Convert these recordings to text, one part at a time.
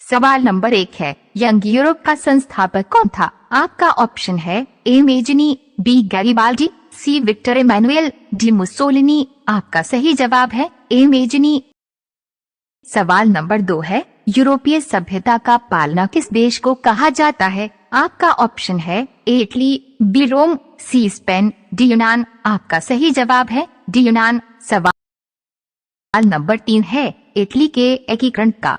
सवाल नंबर 1 है, young Europe का संस्थापक कौन था? आपका ऑप्शन है ए मेजनी, बी गैरिबाल्डी, सी विक्टर एमानुएल, डी मुसोलिनी। आपका सही जवाब है ए मेजनी। सवाल नंबर 2 है, यूरोपीय सभ्यता का पालना किस देश को कहा जाता है? आपका ऑप्शन है A Italy, B Rome, C Spain, D यूनान। आपका सही जवाब है डी यूनान। सवाल नंबर 3 है, इटली के एकीकरण का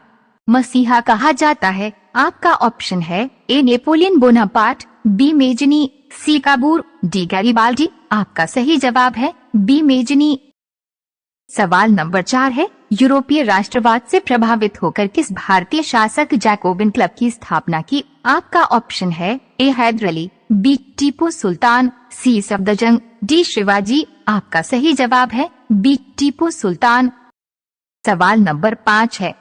मसीहा कहा जाता है? आपका ऑप्शन है A Napoleon Bonaparte, B Mazzini, C काबूर, D Garibaldi. आपका सही जवाब है बी मेजनी। सवाल नंबर 4 है, यूरोपीय राष्ट्रवाद से प्रभावित होकर किस भारतीय शासक जैकोबिन क्लब की स्थापना की? आपका ऑप्शन है ए हैदर अली, बी टीपू सुल्तान, सी सफदरजंग, डी शिवाजी। आपका सही जवाब है बी टीपू सुल्तान। सवाल नंबर 5 है,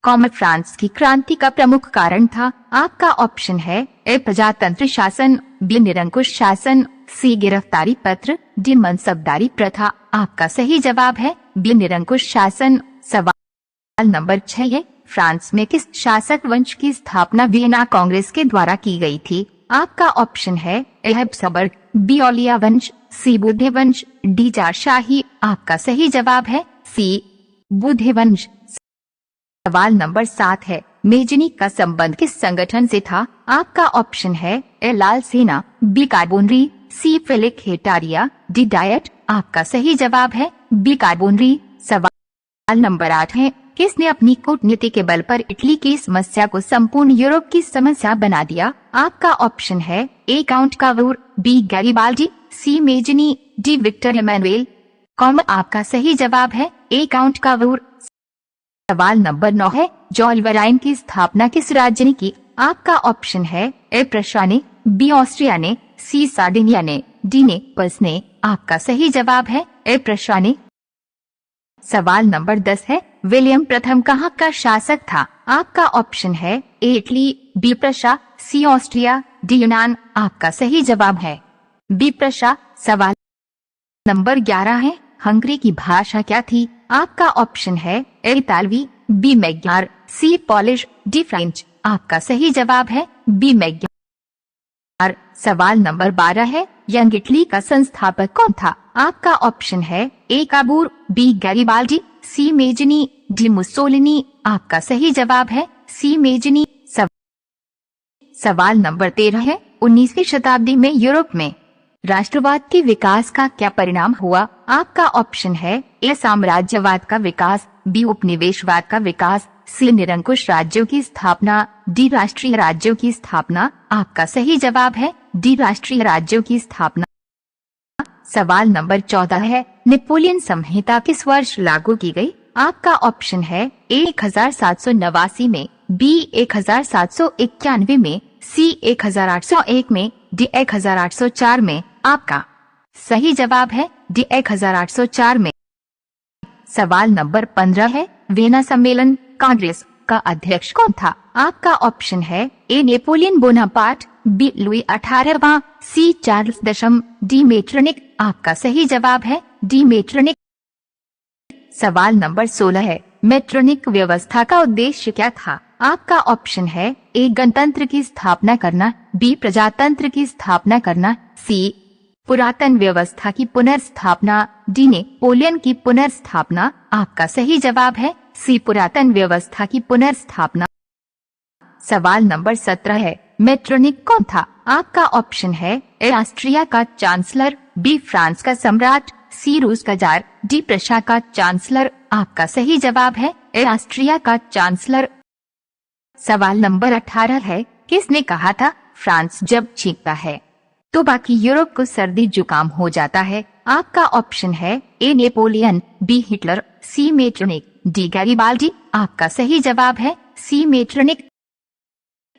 कौन फ्रांस की क्रांति का प्रमुख कारण था? आपका ऑप्शन है ए प्रजातंत्र शासन, बी निरंकुश शासन, सी गिरफ्तारी पत्र, डी मनसबदारी प्रथा। आपका सही जवाब है बी निरंकुश शासन। सवाल नंबर 6 है, फ्रांस में किस शासक वंश की स्थापना वियना कांग्रेस के द्वारा की गई थी? आपका ऑप्शन है ए हैब्सबर्ग, बी ओलिया वंश, सी बुद्धे वंश, डी जारशाही। आपका सही जवाब है सी बुद्धे वंश। सवाल नंबर 7 है, मेजनी का संबंध किस संगठन से था? आपका ऑप्शन है ए लाल सेना, बी कार्बोनरी, सी फेलिक हेटारिया, डी डायट। आपका सही जवाब है बी कार्बोनरी। सवाल नंबर 8 है, किसने अपनी कूटनीति के बल पर इटली की समस्या को संपूर्ण यूरोप की समस्या बना दिया? आपका ऑप्शन है ए काउंट कावूर, बी गैरिबाल्डी, सी मेजनी, डी विक्टर एमानुएल। आपका सही जवाब है ए काउंट कावूर। सवाल नंबर 9 है, जोल्वराइन की स्थापना किस राज्य ने की? आपका ऑप्शन है ए प्रशा ने, बी ऑस्ट्रिया ने, सी सार्डिनिया ने, डी नेपल्स ने। आपका सही जवाब है ए प्रशा ने। सवाल नंबर 10 है, विलियम प्रथम कहाँ का शासक था? आपका ऑप्शन है ए इटली, बी प्रशा, सी ऑस्ट्रिया, डी यूनान। आपका सही जवाब है बी प्रशा। सवाल नंबर 11 है, हंगरी की भाषा क्या थी? आपका ऑप्शन है ए इतालवी, बी मैग्यार, सी पॉलिश, डी फ्रेंच। आपका सही जवाब है बी मैग्यार। सवाल नंबर 12 है, यंग इटली का संस्थापक कौन था? आपका ऑप्शन है ए काबूर, बी गैरिबाल्डी, सी मेजनी, डी मुसोलिनी। आपका सही जवाब है सी मेजनी। सवाल नंबर 13 है, 19वीं शताब्दी में यूरोप में राष्ट्रवाद के विकास का क्या परिणाम हुआ? आपका ऑप्शन है ए साम्राज्यवाद का विकास, बी उपनिवेशवाद का विकास, सी निरंकुश राज्यों की स्थापना, डी राष्ट्रीय राज्यों की स्थापना। आपका सही जवाब है डी राष्ट्रीय राज्यों की स्थापना। सवाल नंबर 14 है, नेपोलियन संहिता किस वर्ष लागू की गई? आपका ऑप्शन है ए 1789 में, बी 1791 में, सी 1801 में, डी 1804 में। आपका सही जवाब है डी 1804 में। सवाल नंबर 15 है, वियना सम्मेलन कांग्रेस का अध्यक्ष कौन था? आपका ऑप्शन है A Napoleon Bonaparte, B Louis 18वां, सी चार्ल्स दशम, डी मेटरनिक। आपका सही जवाब है डी मेटरनिक। सवाल नंबर 16 है, मेटरनिक व्यवस्था का उद्देश्य क्या था? आपका ऑप्शन है ए गणतंत्र की स्थापना करना, बी प्रजातंत्र की स्थापना करना, सी पुरातन व्यवस्था की पुनर्स्थापना, डी नेपोलियन की पुनर्स्थापना। आपका सही जवाब है सी पुरातन व्यवस्था की पुनर्स्थापना। सवाल नंबर 17 है, मेटरनिक कौन था? आपका ऑप्शन है ए ऑस्ट्रिया का चांसलर, बी फ्रांस का सम्राट, सी रूस का जार, डी प्रशा का चांसलर। आपका सही जवाब है ए ऑस्ट्रिया का चांसलर। सवाल नंबर 18 है, किसने कहा था फ्रांस जब छींकता है तो बाकी यूरोप को सर्दी जुकाम हो जाता है? आपका ऑप्शन है A Napoleon, B Hitler, C Metternich, D Garibaldi. आपका सही जवाब है सी मेटरनिक।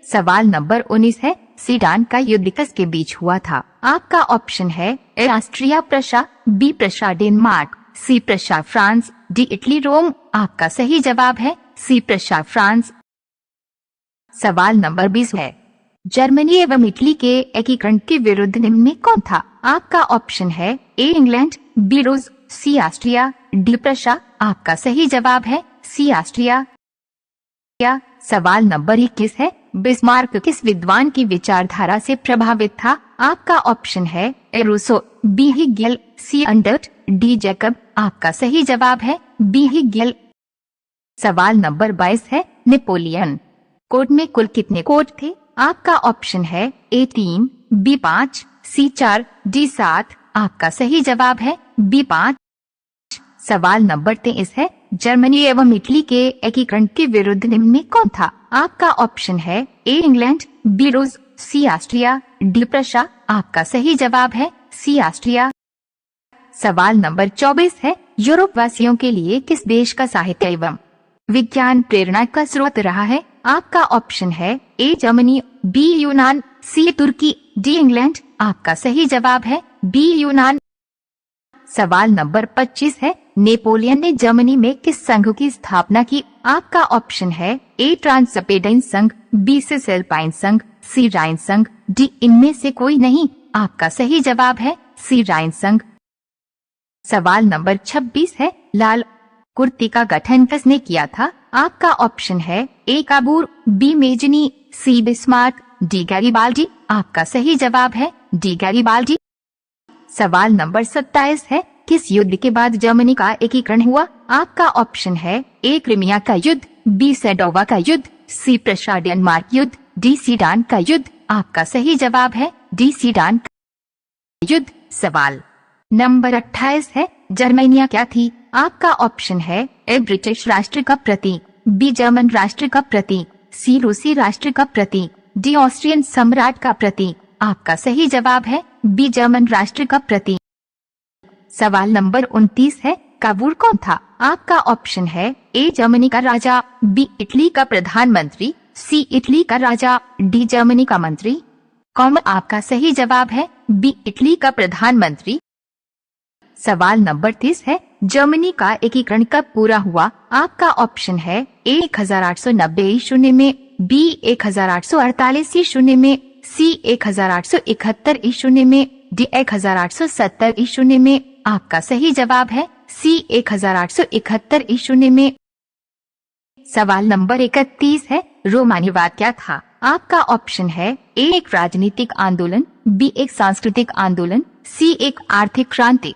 सवाल नंबर 19 है, सीडान का युद्ध किसके बीच हुआ था? आपका ऑप्शन है A Austria Prussia, B Prussia Denmark, C Prussia France, D Italy Rome. आपका सही जवाब है सी प्रशा फ्रांस। सवाल नंबर 20 है, जर्मनी एवं इटली के एकीकरण के विरुद्ध निम्न में कौन था? आपका ऑप्शन है ए इंग्लैंड, बी रूस, सी ऑस्ट्रिया, डी प्रशा। आपका सही जवाब है सी ऑस्ट्रिया। सवाल नंबर 21 है, बिस्मार्क किस विद्वान की विचारधारा से प्रभावित था? आपका ऑप्शन है ए रूसो, बी हेगेल, सी अंडर्ट, डी जैकब। आपका सही जवाब है बी हेगेल। सवाल नंबर 22 है, नेपोलियन कोड में कुल कितने कोड थे? आपका ऑप्शन है ए 3, बी 5, सी 4, डी 7। आपका सही जवाब है बी 5। सवाल नंबर 23 है, जर्मनी एवं इटली के एकीकरण के विरुद्ध निम्न में कौन था? आपका ऑप्शन है ए इंग्लैंड, बी रूस, सी ऑस्ट्रिया, डी प्रशा। आपका सही जवाब है सी ऑस्ट्रिया। सवाल नंबर 24 है, यूरोप वासियों के लिए किस देश का साहित्य एवं विज्ञान प्रेरणा का स्रोत रहा है? आपका ऑप्शन है ए जर्मनी, बी यूनान, सी तुर्की, डी इंग्लैंड। आपका सही जवाब है बी यूनान। सवाल नंबर 25 है, नेपोलियन ने जर्मनी में किस संघ की स्थापना की? आपका ऑप्शन है ए ट्रांसपेडेन संघ, बी सिसलपाइन संघ, सी राइन संघ, डी इनमें से कोई नहीं। आपका सही जवाब है सी राइन संघ। सवाल नंबर 26 है, लाल कुर्ती का गठन किसने किया था? आपका ऑप्शन है ए काबूर, बी मेजनी, सी बिस्मार्क, डी गैरिबाल्डी। आपका सही जवाब है डी गैरिबाल्डी। सवाल नंबर 27 है, किस युद्ध के बाद जर्मनी का एकीकरण हुआ? आपका ऑप्शन है ए क्रिमिया का युद्ध, बी सेडोवा का युद्ध, सी प्रशा डेनमार्क युद्ध, डी सीडान का युद्ध। आपका सही जवाब है डी सीडान का युद्ध। सवाल नंबर 28 है, जर्मनिया क्या थी? आपका ऑप्शन है ए ब्रिटिश राष्ट्र का प्रतीक, बी जर्मन राष्ट्र का प्रतीक, सी रूसी राष्ट्र का प्रतीक, डी ऑस्ट्रियन सम्राट का प्रतीक। आपका सही जवाब है बी जर्मन राष्ट्र का प्रतीक। सवाल नंबर 29 है, काबूल कौन था? आपका ऑप्शन है ए जर्मनी का राजा, बी इटली का प्रधानमंत्री, सी इटली का राजा, डी जर्मनी का मंत्री। कौन? आपका सही जवाब है बी इटली का प्रधानमंत्री। सवाल नंबर 30 है, जर्मनी का एकीकरण कब पूरा हुआ? आपका ऑप्शन है ए 1890 ईस्वी में, बी 1848 ईस्वी में, सी 1871 ईस्वी में, डी 1870 ईस्वी में। आपका सही जवाब है सी 1871 ईस्वी में। सवाल नंबर 31 है, रोमानीवाद क्या था? आपका ऑप्शन है ए एक राजनीतिक आंदोलन, बी एक सांस्कृतिक आंदोलन, सी एक आर्थिक क्रांति,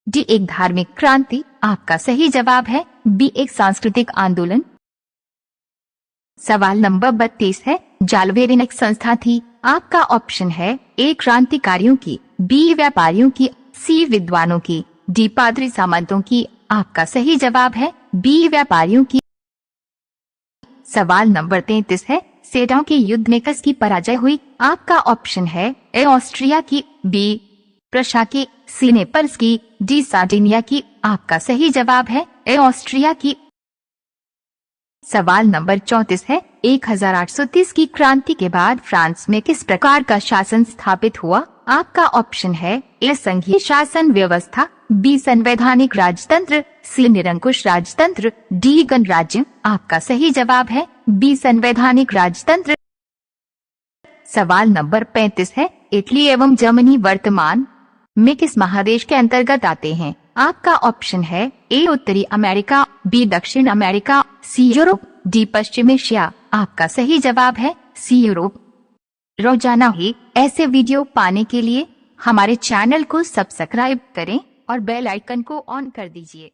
डी एक धार्मिक क्रांति। आपका सही जवाब है बी एक सांस्कृतिक आंदोलन। सवाल नंबर 32 है, जालवेरिन एक संस्था थी। आपका ऑप्शन है ए क्रांतिकारियों की, बी व्यापारियों की, सी विद्वानों की, डी पादरी सामंतों की। आपका सही जवाब है बी व्यापारियों की। सवाल नंबर 33 है, सेडाओं के युद्ध में किसकी पराजय हुई? आपका ऑप्शन है ए ऑस्ट्रिया की, बी प्रशा की, सी नेपल्स की, डी सार्डिनिया की। आपका सही जवाब है ए ऑस्ट्रिया की। सवाल नंबर 34 है, 1830 की क्रांति के बाद फ्रांस में किस प्रकार का शासन स्थापित हुआ? आपका ऑप्शन है ए संघीय शासन व्यवस्था, बी संवैधानिक राजतंत्र, सी निरंकुश राजतंत्र, डी गणराज्य। आपका सही जवाब है बी संवैधानिक राजतंत्र। सवाल नंबर 35 है, इटली एवं जर्मनी वर्तमान में किस महादेश के अंतर्गत आते हैं? आपका ऑप्शन है ए उत्तरी अमेरिका, बी दक्षिण अमेरिका, सी यूरोप, डी पश्चिम एशिया। आपका सही जवाब है सी यूरोप। रोजाना ही ऐसे वीडियो पाने के लिए हमारे चैनल को सब्सक्राइब करें और बेल आइकन को ऑन कर दीजिए।